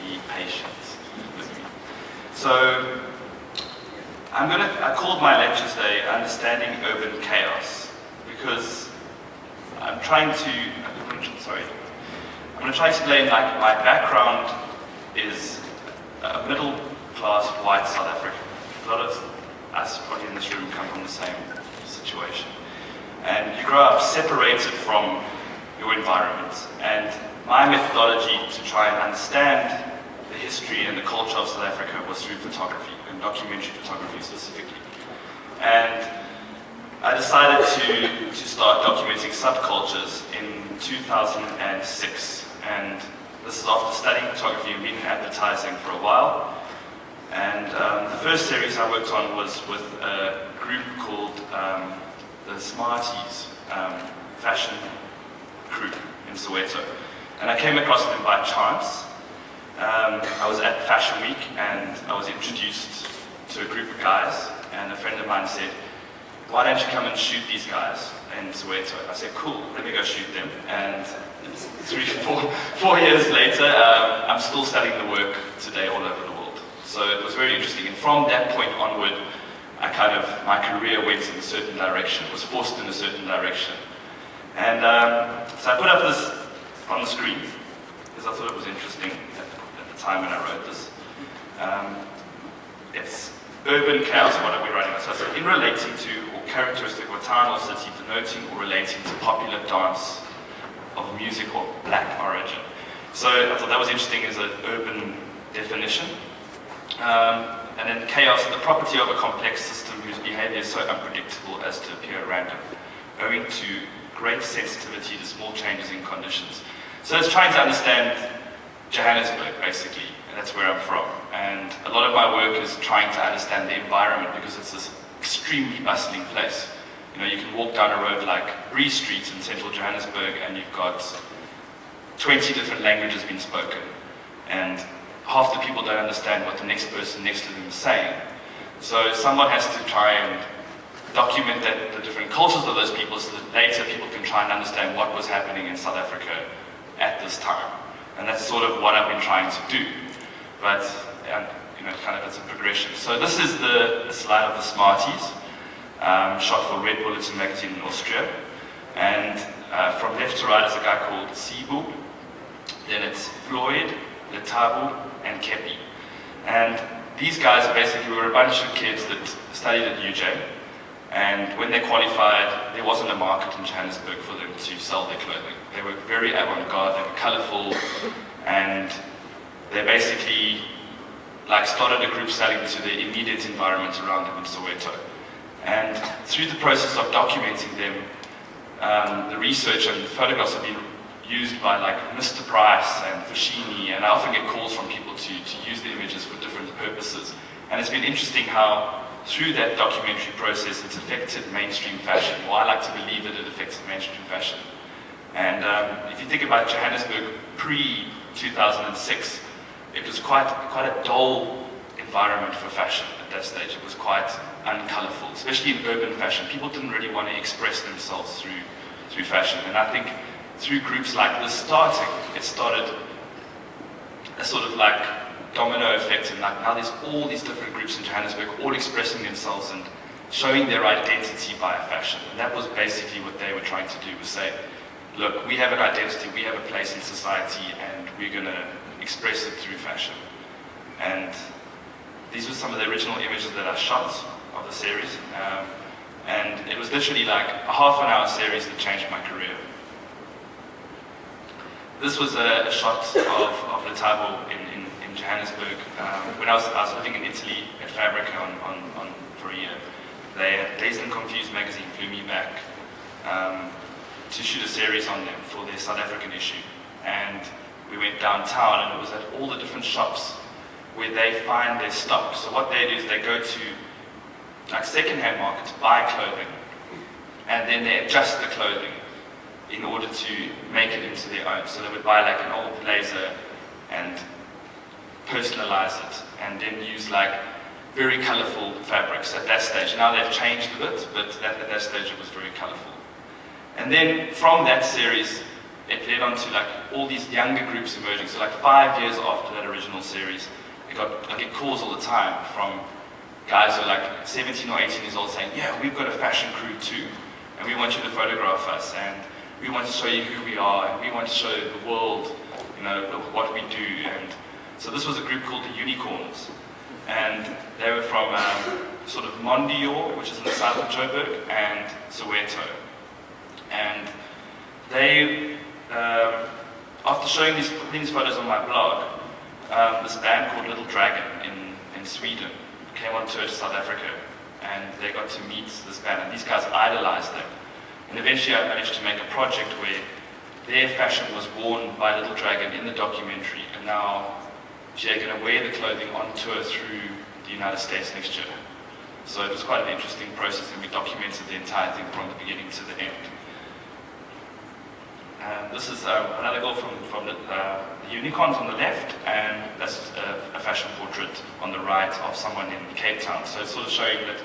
be patient with me. So, I called my lecture today Understanding Urban Chaos, because I'm going to try to explain, like, my background is a middle-class white South African. A lot of us probably in this room come from the same situation. And you grow up separated from your environment. And my methodology to try and understand the history and the culture of South Africa was through photography, and documentary photography specifically. And I decided to start documenting subcultures in 2006. And this is after studying photography and being in advertising for a while. And the first series I worked on was with a group called the Smarties fashion crew in Soweto. And I came across them by chance. I was at Fashion Week and I was introduced to a group of guys, and a friend of mine said, "Why don't you come and shoot these guys in Soweto?" I said, "Cool, let me go shoot them." And 4 years later, I'm still studying the work today all over the world. So it was very interesting. And from that point onward, my career went in a certain direction, was forced in a certain direction. And so I put up this on the screen, because I thought it was interesting at the time when I wrote this. It's urban chaos, what are we writing? So I said, in relating to, or characteristic of a town or city, denoting or relating to popular dance of music or black origin. So I thought that was interesting as an urban definition. And then chaos, the property of a complex system whose behavior is so unpredictable as to appear random, owing to great sensitivity to small changes in conditions. So it's trying to understand Johannesburg, basically, and that's where I'm from. And a lot of my work is trying to understand the environment, because it's this extremely bustling place. You know, you can walk down a road like Bree Street in central Johannesburg and you've got 20 different languages being spoken. And half the people don't understand what the next person next to them is saying. So someone has to try and document the different cultures of those people, so that later people can try and understand what was happening in South Africa at this time. And that's sort of what I've been trying to do. But, kind of it's a progression. So this is the slide of the Smarties, shot for Red Bulletin magazine in Austria. And from left to right is a guy called Sibu. Then it's Floyd, Letabu, and Kepi. And these guys basically were a bunch of kids that studied at UJ. And when they qualified, there wasn't a market in Johannesburg for them to sell their clothing. They were very avant-garde, they were colorful, and they basically started a group selling to the immediate environment around them in Soweto. And through the process of documenting them, the research and photographs have been used by Mr. Price and Foschini, and I often get calls from people to use the images for different purposes. And it's been interesting how through that documentary process it's affected mainstream fashion. Well, I like to believe that it affected mainstream fashion. And if you think about Johannesburg pre-2006, it was quite a dull environment for fashion at that stage. It was quite uncolourful, especially in urban fashion. People didn't really want to express themselves through fashion. And I think through groups like this starting, it started a sort of domino effect, and now there's all these different groups in Johannesburg all expressing themselves and showing their identity via fashion. And that was basically what they were trying to do, was say, look, we have an identity, we have a place in society, and we're going to express it through fashion. And these were some of the original images that I shot of the series. And it was literally a half-an-hour series that changed my career. This was a shot of Letabo in Johannesburg. When I was living in Italy at Fabrica for a year, Dazed and Confused magazine flew me back to shoot a series on them for their South African issue. And we went downtown, and it was at all the different shops where they find their stock. So what they do is they go to second-hand markets, buy clothing, and then they adjust the clothing in order to make it into their own. So they would buy an old blazer and personalize it, and then use very colorful fabrics at that stage. Now they've changed a bit, but at that stage it was very colorful. And then from that series, it led on to like all these younger groups emerging. So like 5 years after that original series, I get calls all the time from guys who are like 17 or 18 years old saying, yeah, we've got a fashion crew too, and we want you to photograph us, and we want to show you who we are, and we want to show the world, you know, what we do. And so this was a group called the Unicorns, and they were from sort of Mondior, which is in the south of Joburg, and Soweto. And they, after showing these photos on my blog, this band called Little Dragon in Sweden came on tour to South Africa, and they got to meet this band, and these guys idolized them. And eventually I managed to make a project where their fashion was worn by Little Dragon in the documentary, and now they're going to wear the clothing on tour through the United States next year. So it was quite an interesting process, and we documented the entire thing from the beginning to the end. This is another girl from the Unicorns on the left, and that's a fashion portrait on the right of someone in Cape Town. So it's sort of showing that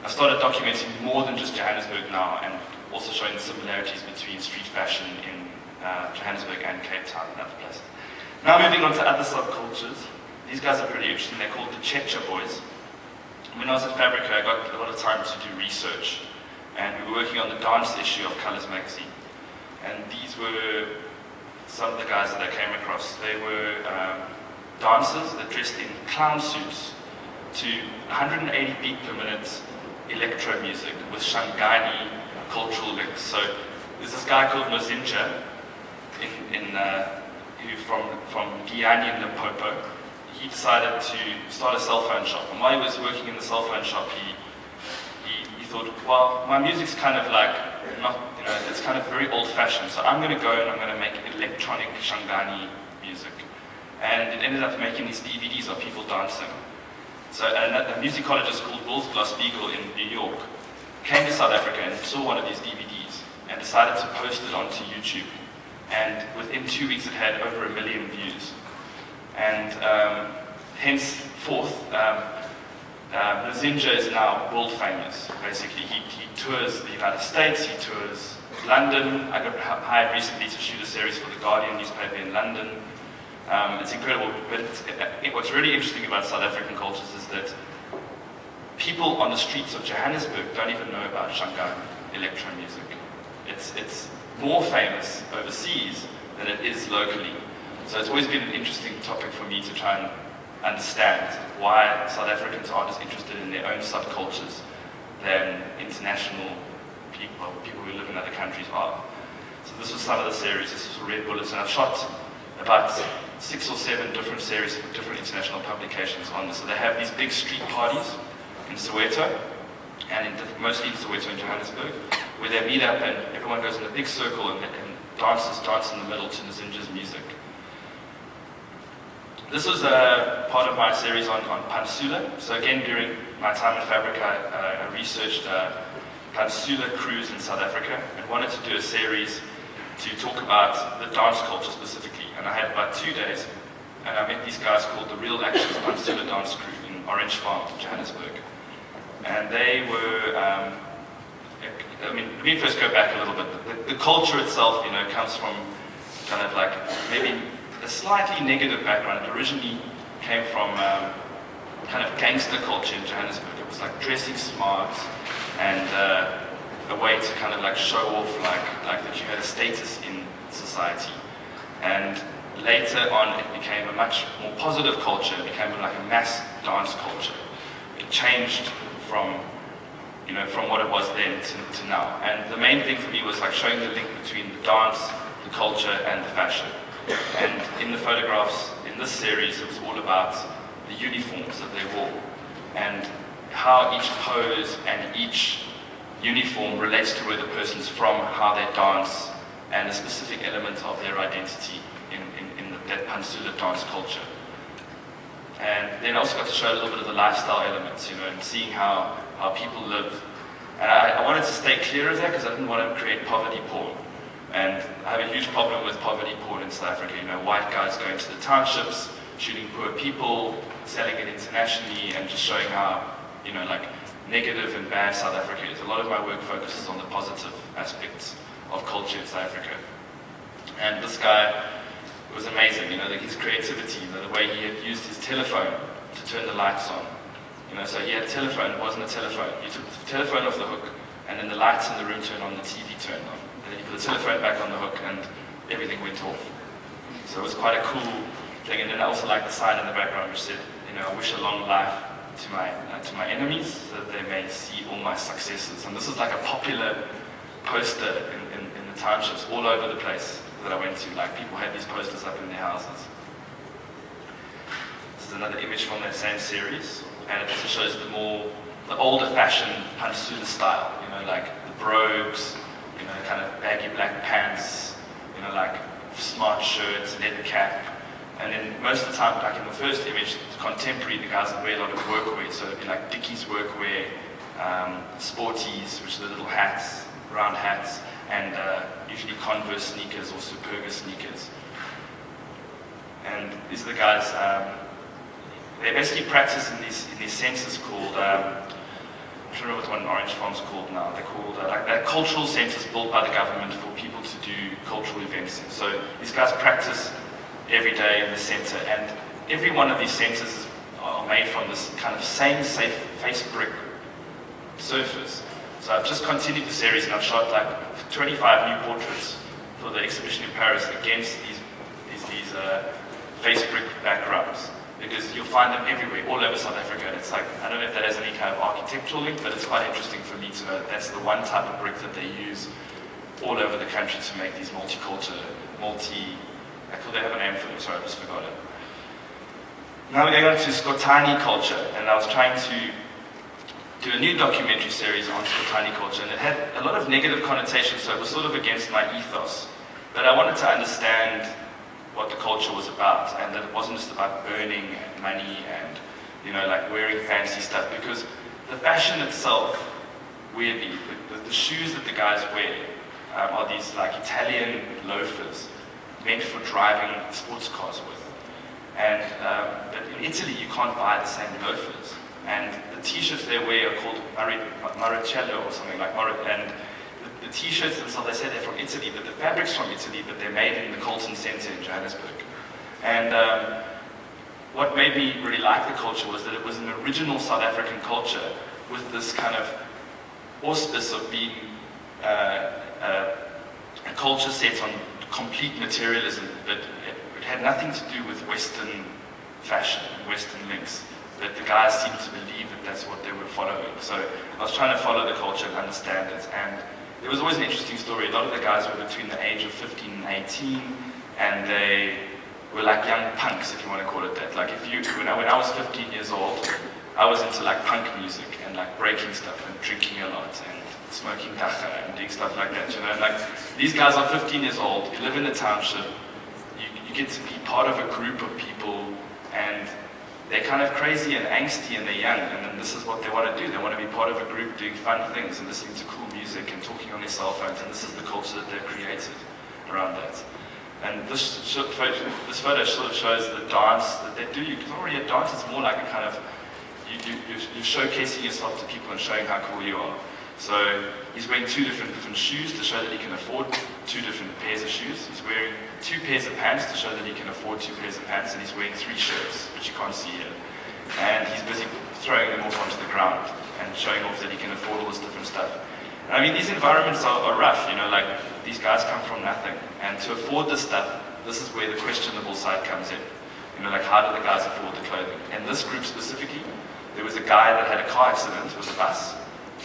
I started documenting more than just Johannesburg now, and also showing the similarities between street fashion in Johannesburg and Cape Town and other places. Now moving on to other subcultures. These guys are pretty interesting. They're called the Checha Boys. When I was at Fabrica, I got a lot of time to do research, and we were working on the dance issue of Colors magazine. And these were some of the guys that I came across. They were dancers that dressed in clown suits to 180 beat per minute electro music with Shangani cultural links. So there's this guy called Mozinja who from Giyani in Limpopo. He decided to start a cell phone shop, and while he was working in the cell phone shop, he thought, well, my music's kind of like not, you know, it's kind of very old-fashioned, so I'm going to go and I'm going to make electronic Shangani music. And it ended up making these DVDs of people dancing. So a musicologist called Wolf Glass-Beagle in New York came to South Africa and saw one of these DVDs and decided to post it onto YouTube. And within 2 weeks it had over 1 million views. And henceforth, Mozinja is now world famous. Basically, he tours the United States, he tours London. I got hired recently to shoot a series for the Guardian newspaper in London. It's incredible, but what's really interesting about South African cultures is that people on the streets of Johannesburg don't even know about Shangani electro music. It's more famous overseas than it is locally. So it's always been an interesting topic for me to try and understand why South Africans aren't as interested in their own subcultures than international people who live in other countries are. So this was some of the series. This was Red Bullets, and I've shot about 6 or 7 different series with different international publications on this. So they have these big street parties in Soweto, and mostly in Soweto and Johannesburg, where they meet up and everyone goes in a big circle and dancers dance in the middle to Mozinja's music. This was part of my series on Pansula. So again, during my time at Fabrica, I researched Pansula crews in South Africa and wanted to do a series to talk about the dance culture specifically. And I had about 2 days, and I met these guys called the Real Actions Pansula Dance Crew in Orange Farm, Johannesburg. And they were, I mean, let me first go back a little bit. The culture itself, you know, comes from kind of like maybe a slightly negative background. It originally came from kind of gangster culture in Johannesburg. It was like dressing smart and a way to kind of like show off like that you had a status in society. And later on it became a much more positive culture. It became like a mass dance culture. It changed from, you know, from what it was then to now. And the main thing for me was like showing the link between the dance, the culture and the fashion. And in the photographs in this series, it was all about the uniforms that they wore and how each pose and each uniform relates to where the person's from, how they dance, and a specific element of their identity in that Pansula dance culture. And then I also got to show a little bit of the lifestyle elements, you know, and seeing how people live. And I wanted to stay clear of that because I didn't want to create poverty porn. And I have a huge problem with poverty porn in South Africa. You know, white guys going to the townships, shooting poor people, selling it internationally, and just showing how, you know, like negative and bad South Africa is. A lot of my work focuses on the positive aspects of culture in South Africa. And this guy was amazing, you know, his creativity, you know, the way he had used his telephone to turn the lights on. You know, so he had a telephone, it wasn't a telephone. You took the telephone off the hook, and then the lights in the room turned on, the TV turned on. And then you put the telephone back on the hook, and everything went off. So it was quite a cool thing. And then I also liked the sign in the background which said, you know, I wish a long life to my enemies, so that they may see all my successes. And this is like a popular poster in the townships all over the place that I went to. Like, people had these posters up in their houses. This is another image from that same series, and it also shows the older fashioned pantsuit style, you know, like the brogues, you know, kind of baggy black pants, you know, like smart shirts, leather cap. And then most of the time, like in the first image, contemporary, the guys would wear a lot of workwear. So it'd be like Dickies workwear, sporties, which are the little hats, round hats, and usually Converse sneakers or Superga sneakers. And these are the guys, they basically practice in these centres called, I don't remember what one in Orange Farm's called now. They're called like cultural centres built by the government for people to do cultural events in. So these guys practice every day in the centre, and every one of these centres are made from this kind of same face brick surface. So I've just continued the series, and I've shot like 25 new portraits for the exhibition in Paris against these face brick backgrounds, because you'll find them everywhere, all over South Africa. And it's like, I don't know if that has any kind of architectural link, but it's quite interesting for me to know that that's the one type of brick that they use all over the country to make these multicultural, they have a name for them, sorry, I just forgot it. Now we're going on to Skotani culture, and I was trying to do a new documentary series on Skotani culture, and it had a lot of negative connotations, so it was sort of against my ethos. But I wanted to understand what the culture was about, and that it wasn't just about earning money and, you know, like wearing fancy stuff, because the fashion itself, weirdly, the shoes that the guys wear are these like Italian loafers, meant for driving sports cars with. And but in Italy, you can't buy the same loafers. And the t-shirts they wear are called Maricello or something like and the t-shirts themselves, they say they're from Italy, but the fabric's from Italy, but they're made in the Colton Centre in Johannesburg. And what made me really like the culture was that it was an original South African culture with this kind of auspice of being a culture set on complete materialism, but it had nothing to do with Western fashion and Western links. That the guys seemed to believe that that's what they were following. So I was trying to follow the culture and understand it. And it was always an interesting story. A lot of the guys were between the age of 15 and 18, and they were like young punks, if you want to call it that. Like when I was 15 years old, I was into like punk music and like breaking stuff and drinking a lot and smoking dacha and doing stuff like that, you know. Like, these guys are 15 years old, you live in the township, you get to be part of a group of people, and they're kind of crazy and angsty and they're young, and then this is what they want to do. They want to be part of a group doing fun things and listening to cool music and talking on their cell phones, and this is the culture that they've created around that. And this photo sort of shows the dance that they do. It's not really a dance, it's more like a kind of, you're showcasing yourself to people and showing how cool you are. So he's wearing two different shoes to show that he can afford two different pairs of shoes. He's wearing 2 pairs of pants to show that he can afford 2 pairs of pants, and he's wearing 3 shirts, which you can't see here. And he's busy throwing them off onto the ground and showing off that he can afford all this different stuff. And I mean, these environments are rough, you know, like these guys come from nothing. And to afford this stuff, this is where the questionable side comes in. You know, like, how do the guys afford the clothing? And this group specifically, there was a guy that had a car accident with a bus,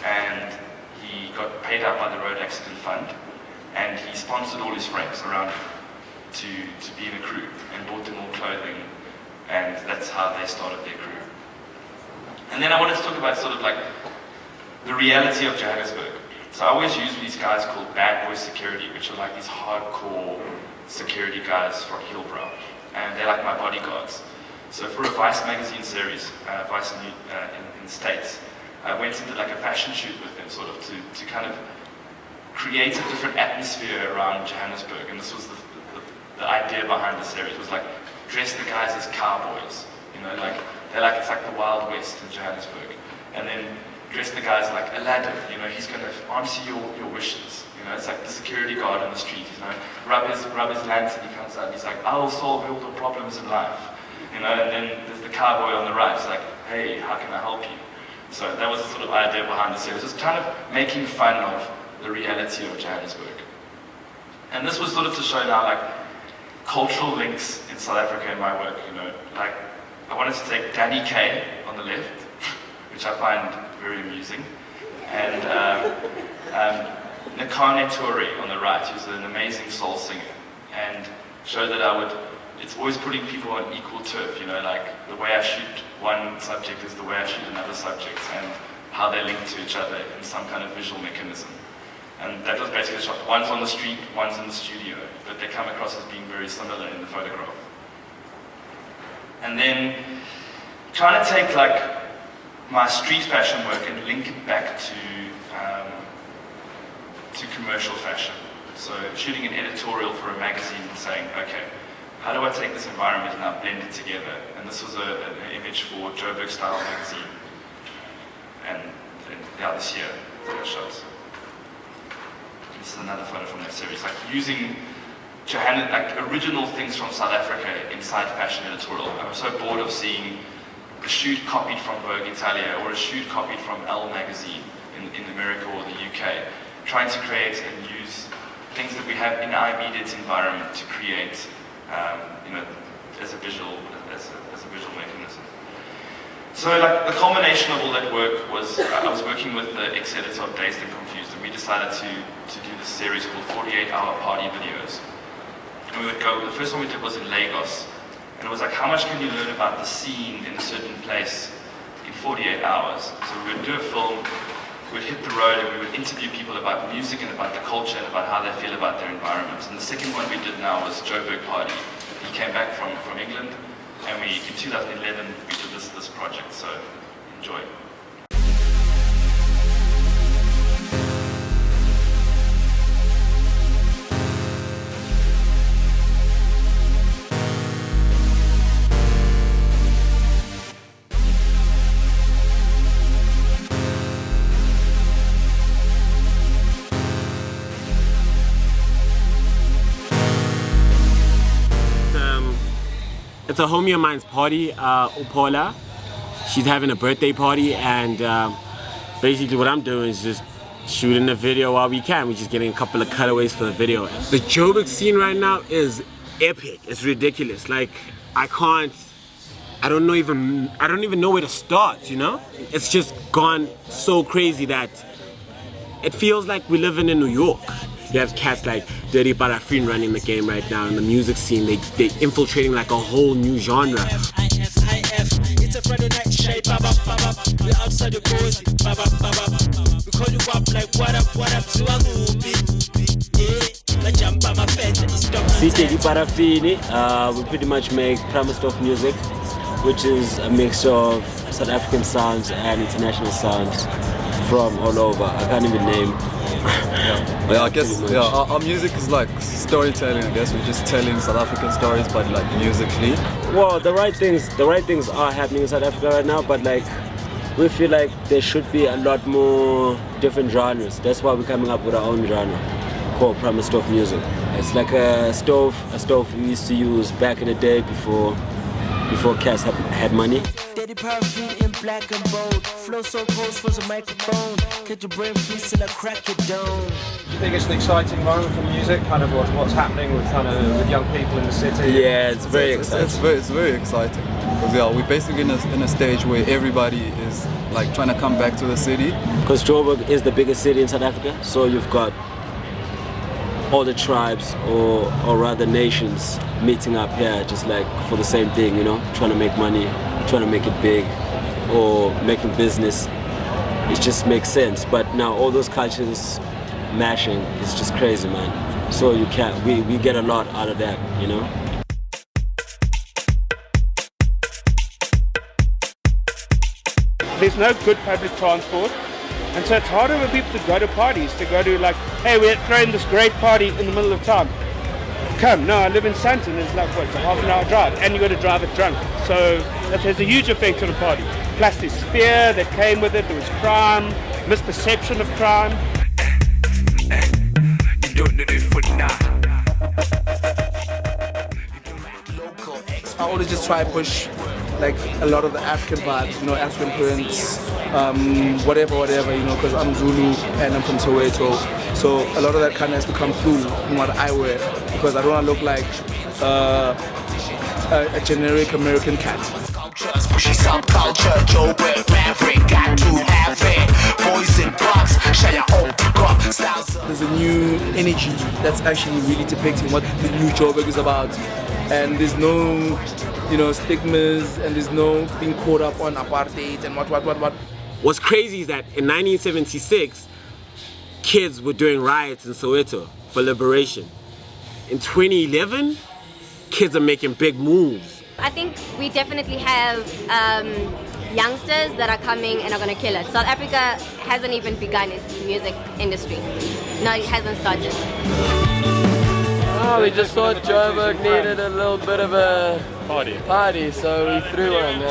and he got paid out by the road accident fund, and he sponsored all his friends around him to be in a crew and bought them all clothing, and that's how they started their crew. And then I wanted to talk about sort of like the reality of Johannesburg. So I always use these guys called bad boy security, which are like these hardcore security guys from Hillbrow, and they're like my bodyguards. So for a Vice magazine series, Vice in the States, I went into like a fashion shoot with them, sort of to kind of create a different atmosphere around Johannesburg. And this was the idea behind the series, was like, dress the guys as cowboys, you know, like it's like the Wild West in Johannesburg. And then dress the guys like Aladdin, you know, he's going to answer your wishes, you it's like the security guard on the street, rub his lantern, he comes out and he's like, I'll solve all the problems in life, and then there's the cowboy on the right, it's like, hey, how can I help you? So that was the sort of idea behind the series, just kind of making fun of the reality of Johannesburg. And this was sort of to show now like cultural links in South Africa in my work, like I wanted to take Danny Kaye on the left, which I find very amusing, and Nakane Tori on the right, who's an amazing soul singer, and show that it's always putting people on equal turf, like the way I shoot one subject is the way I shoot another subject, and how they link to each other in some kind of visual mechanism. And that was basically shot. One's on the street, one's in the studio, but they come across as being very similar in the photograph. And then trying to take like my street fashion work and link it back to commercial fashion. So shooting an editorial for a magazine and saying, okay, how do I take this environment and I blend it together? And this was an image for Joburg Style magazine. And this year, that shows. This is another photo from that series, like using original things from South Africa inside fashion editorial. I was so bored of seeing a shoot copied from Vogue Italia or a shoot copied from Elle magazine in America or the UK. Trying to create and use things that we have in our immediate environment to create, as a visual mechanism. So, like the culmination of all that work was I was working with the ex-editor of Dazed and Confused, and we decided to do this series called 48-Hour Party Videos. And we would go. The first one we did was in Lagos, and it was like, how much can you learn about the scene in a certain place in 48 hours? So we would do a film. We'd hit the road and we would interview people about music and about the culture and about how they feel about their environment. And the second one we did now was Joburg Party. He came back from England, and in 2011 we did this project, so enjoy. It's a homie of mine's party, Upola. She's having a birthday party, and basically what I'm doing is just shooting the video while we can. We're just getting a couple of cutaways for the video. The Joburg scene right now is epic. It's ridiculous. Like I don't even know where to start, It's just gone so crazy that it feels like we're living in New York. You have cats like Dirty Parafin running the game right now in the music scene. They infiltrating like a whole new genre. It's a Friday night shade, we're outside the cozy, we call you up like what up to a movie. Yeah, jump on my fence and stop. Dirty Parafin, we pretty much make prima stuff music, which is a mix of South African sounds and international sounds from all over. I can't even name. I guess our music is like storytelling. I guess we're just telling South African stories, but like musically. Well, the right things are happening in South Africa right now, but like we feel like there should be a lot more different genres. That's why we're coming up with our own genre called Prima Stove Music. It's like a stove we used to use back in the day before cats had money. Dirty Parafin in black and bold, flow so close for the microphone. Catch your brain freeze till I crack it down. Do you think it's an exciting moment for music, kind of what's happening with with young people in the city? Yeah, it's very exciting. It's very exciting because we're basically in a stage where everybody is like trying to come back to the city. Because Joburg is the biggest city in South Africa, so you've got all the tribes or rather nations meeting up here just like for the same thing, trying to make money, trying to make it big, or making business. It just makes sense. But now all those cultures mashing, it's just crazy, man. So we get a lot out of that, There's no good public transport, and so it's harder for people to go to parties, to go to like, hey, we're throwing this great party in the middle of town. Come, no, I live in Saunders, it's like, what, it's a half an hour drive, and you got to drive it drunk. So that has a huge effect on the party. Plus this fear that came with it, there was crime, misperception of crime. I always just try to push like a lot of the African vibes, you know, African prints, whatever, you know, because I'm Zulu and I'm from Soweto. So a lot of that kind of has to come through in what I wear, because I don't want to look like a generic American cat. Pushing some culture, Joburg, Maverick, got to have it. Boys in box, share your own crop styles. There's a new energy that's actually really depicting what the new Joburg is about. And there's no, you know, stigmas, and there's no being caught up on apartheid and what. What's crazy is that in 1976, kids were doing riots in Soweto for liberation. In 2011, kids are making big moves. I think we definitely have youngsters that are coming and are going to kill it. South Africa hasn't even begun its music industry. No, it hasn't started. Oh, we just thought Joburg needed a little bit of a party, so we threw one.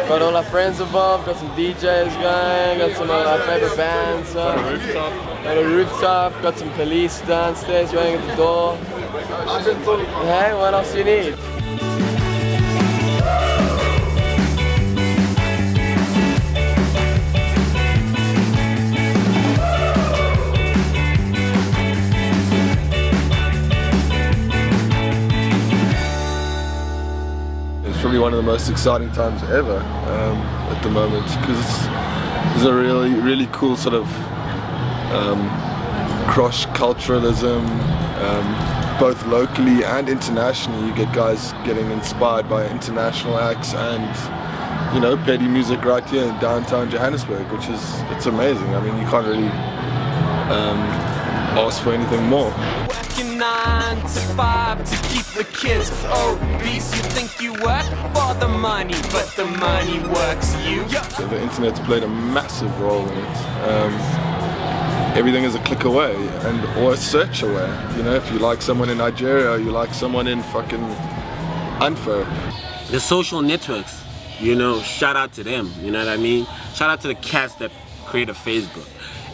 Got all our friends involved, got some DJs going, got some of our favorite bands. Got a rooftop, got some police downstairs waiting at the door. Hey, what else do you need? It's probably one of the most exciting times ever at the moment, because it's a really cool sort of cross-culturalism, both locally and internationally. You get guys getting inspired by international acts and, you know, petty music right here in downtown Johannesburg, which is, it's amazing. I mean, you can't really ask for anything more. 9 to 5 to keep the kids obese. You think you work for the money, but the money works you. So the internet's played a massive role in it. Everything is a click away or a search away. You know, if you like someone in Nigeria, or you like someone in fucking Antwerp. The social networks, you know, shout out to them, you know what I mean? Shout out to the cats that created Facebook.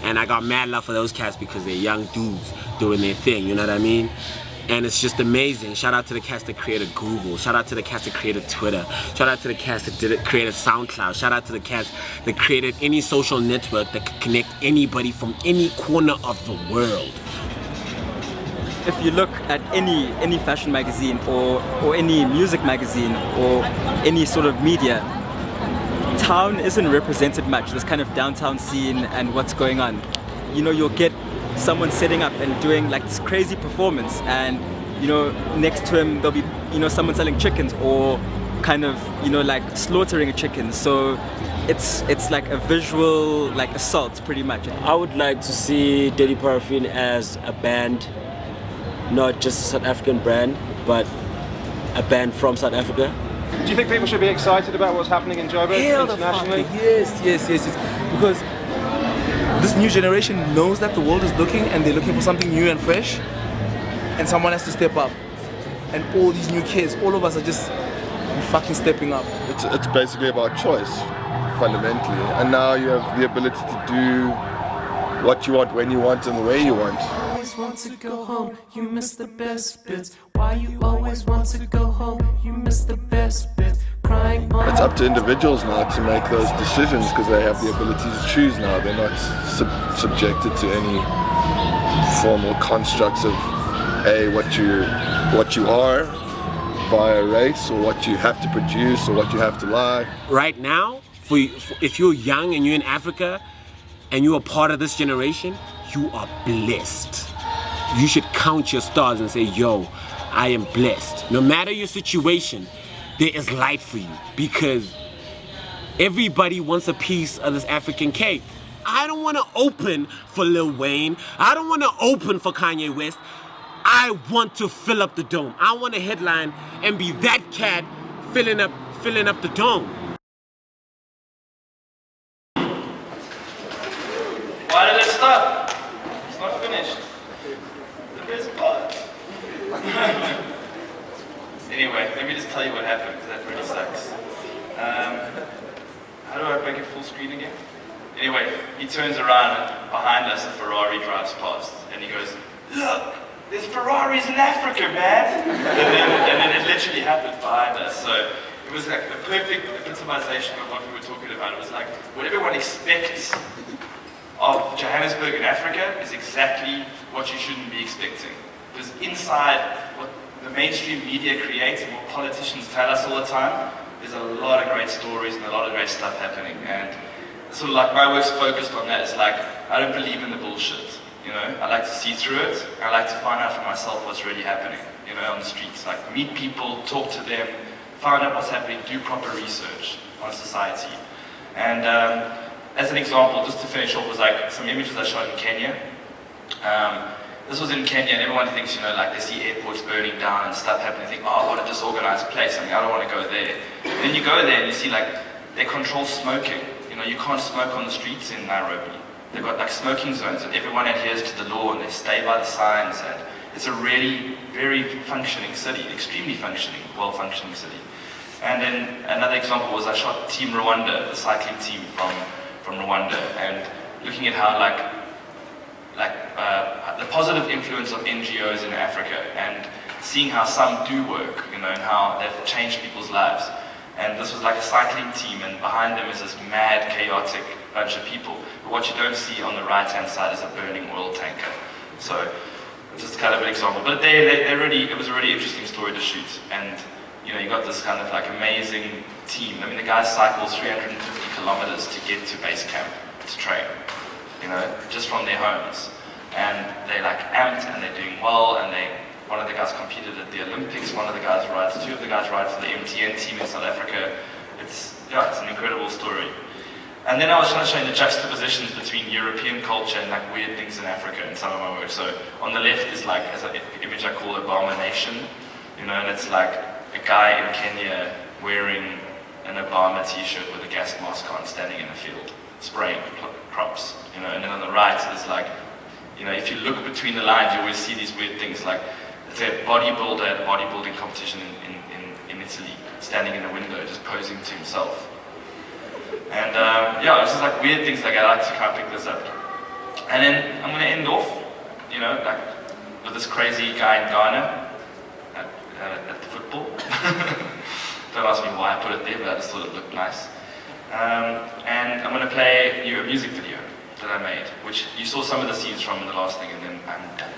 And I got mad love for those cats because they're young dudes doing their thing, you know what I mean? And it's just amazing. Shout out to the cats that created Google. Shout out to the cats that created Twitter. Shout out to the cats that created SoundCloud. Shout out to the cats that created any social network that could connect anybody from any corner of the world. If you look at any fashion magazine or any music magazine or any sort of media, town isn't represented much, this kind of downtown scene and what's going on. You know, you'll get someone setting up and doing like this crazy performance, and you know, next to him there'll be, you know, someone selling chickens or kind of, you know, like slaughtering a chicken. So it's like a visual like assault pretty much. I would like to see Dirty Paraffin as a band, not just a South African brand, but a band from South Africa. Do you think people should be excited about what's happening in Joburg internationally? Yes. Because this new generation knows that the world is looking, and they're looking for something new and fresh, and someone has to step up. And all these new kids, all of us are just fucking stepping up. It's basically about choice, fundamentally. And now you have the ability to do what you want, when you want, and the way you want. Always want to go home, you miss the best bits. Why you always want to go home, you miss the best bits. Crying on. It's up to individuals now to make those decisions, because they have the ability to choose now. They're not subjected to any formal constructs of what you are via race, or what you have to produce, or what you have to like. Right now, if you're young and you're in Africa and you're a part of this generation, you are blessed. You should count your stars and say, yo, I am blessed. No matter your situation, there is light for you, because everybody wants a piece of this African cake. I don't want to open for Lil Wayne. I don't want to open for Kanye West. I want to fill up the dome. I want to headline and be that cat filling up the dome. Why did it stop? It's not finished. The best part. Anyway, let me just tell you what happened, because that really sucks. How do I make it full screen again? Anyway, he turns around, and behind us a Ferrari drives past, and he goes, look, there's Ferraris in Africa, man. and then it literally happened behind us. So it was like the perfect epitomization of what we were talking about. It was like what everyone expects of Johannesburg in Africa is exactly what you shouldn't be expecting. Because inside what the mainstream media creates and what politicians tell us all the time, there's a lot of great stories and a lot of great stuff happening. And sort of like my work's focused on that. It's like, I don't believe in the bullshit, you know? I like to see through it. I like to find out for myself what's really happening, you know, on the streets. Like meet people, talk to them, find out what's happening, do proper research on society. And as an example, just to finish off, was like some images I shot in Kenya. This was in Kenya, and everyone thinks, you know, like they see airports burning down and stuff happening. They think, oh, what a disorganized place. I mean, I don't want to go there. And then you go there and you see, like, they control smoking. You know, you can't smoke on the streets in Nairobi. They've got, like, smoking zones, and everyone adheres to the law, and they stay by the signs. And it's a really, very functioning city, extremely functioning, well-functioning city. And then another example was I shot Team Rwanda, the cycling team from Rwanda, and looking at how, the positive influence of NGOs in Africa and seeing how some do work, you know, and how they've changed people's lives. And this was like a cycling team, and behind them is this mad, chaotic bunch of people. But what you don't see on the right-hand side is a burning oil tanker. So, just kind of an example. But it was a really interesting story to shoot. And, you know, you got this kind of like amazing team. I mean, the guys cycle 350 kilometers to get to base camp to train, you know, just from their homes. And they like amped and they're doing well, and one of the guys competed at the Olympics, two of the guys ride for the MTN team in South Africa. It's an incredible story. And then I was trying to show you the juxtapositions between European culture and like weird things in Africa in some of my work. So on the left is like, as an image I call Abomination, you know, and it's like a guy in Kenya wearing an Obama t-shirt with a gas mask on, standing in a field, spraying crops, you know. And then on the right is like, you know, if you look between the lines, you always see these weird things, like it's a bodybuilder at a bodybuilding competition in Italy, standing in a window, just posing to himself. And it's just like weird things like I like to kind of pick this up. And then I'm going to end off, you know, like with this crazy guy in Ghana at the football. Don't ask me why I put it there, but I just thought it looked nice. And I'm going to play you a music video that I made, which you saw some of the scenes from in the last thing, and then I'm done.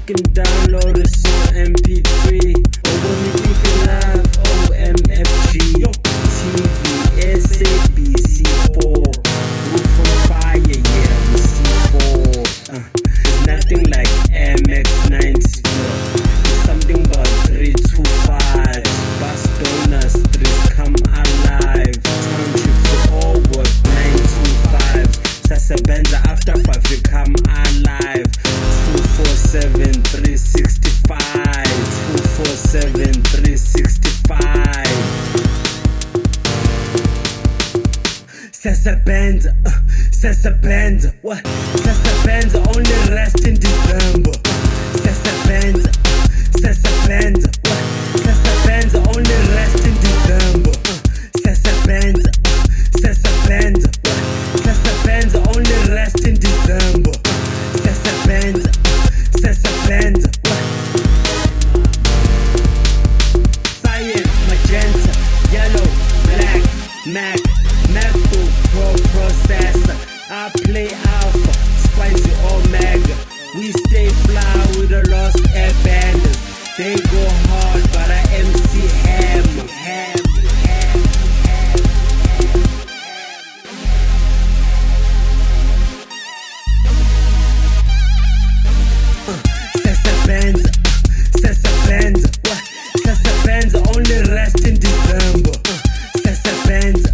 You can download this on MP3 or when you think you live OMFG TV SABC4 Roof from fire, yeah, we C4 There's nothing like MX90 There's something about 325 Bus donor streets come alive Townships all work 925 Sasabenza after 5 we come alive 247 365 247 365 Sasabenza what? Sasabenza only rest in December Sasabenza what? Sasabenza only rest in December Sasabenza what? Sasabenza only rest in December Sasabenza what? Cyan, magenta, yellow, black, MacBook Pro processor I play alpha, spicy omega We stay fly with the lost airbenders They go hard but I MC hammer Sasabenza what? Sasabenza only rest in December Sasabenza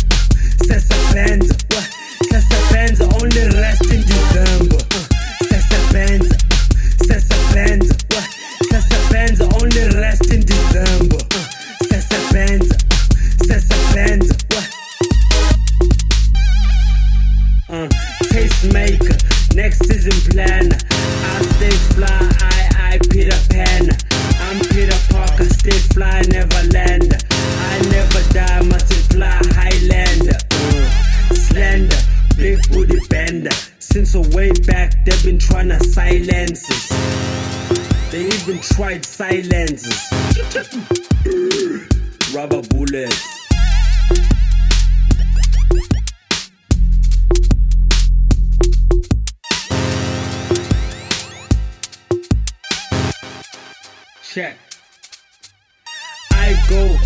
what? Sasabenza only rest in December Sasabenza what? Sasabenza only rest in December Benz. Tastemaker, next season planner. I stay fly, I Peter Pan. I'm Peter Parker, stay fly, never land. I never die, multiply, Highlander. Slender, big booty bender. Since a way back, they've been trying to silence us. They even tried silences. Rubber bullets. Check. I go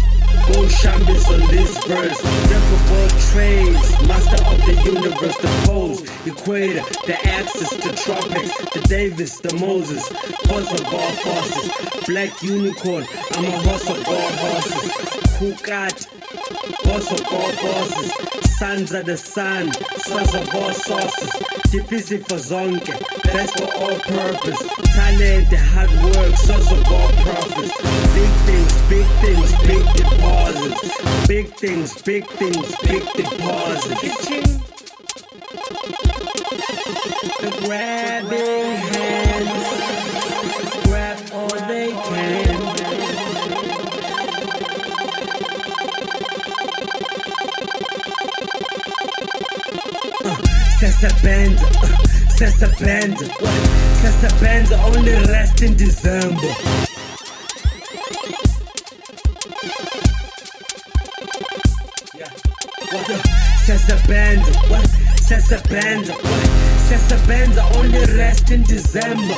shambis on this verse. Reputable trades, master of the universe, the poles, equator, the axis, the tropics, the Davis, the Moses, horse of all horses, black unicorn, I'm a horse of all horses, Kukat, horse of all horses, sons of the sun, sons of all sources, Tipisi for zonke, best for all purpose, talent, hard work, source of all profits, big things, big things, big deposits, big things, big things, big deposits. The grabbing hands, grab all they can. Sessa Benz only rest in December. Sessa Benz only rest in December.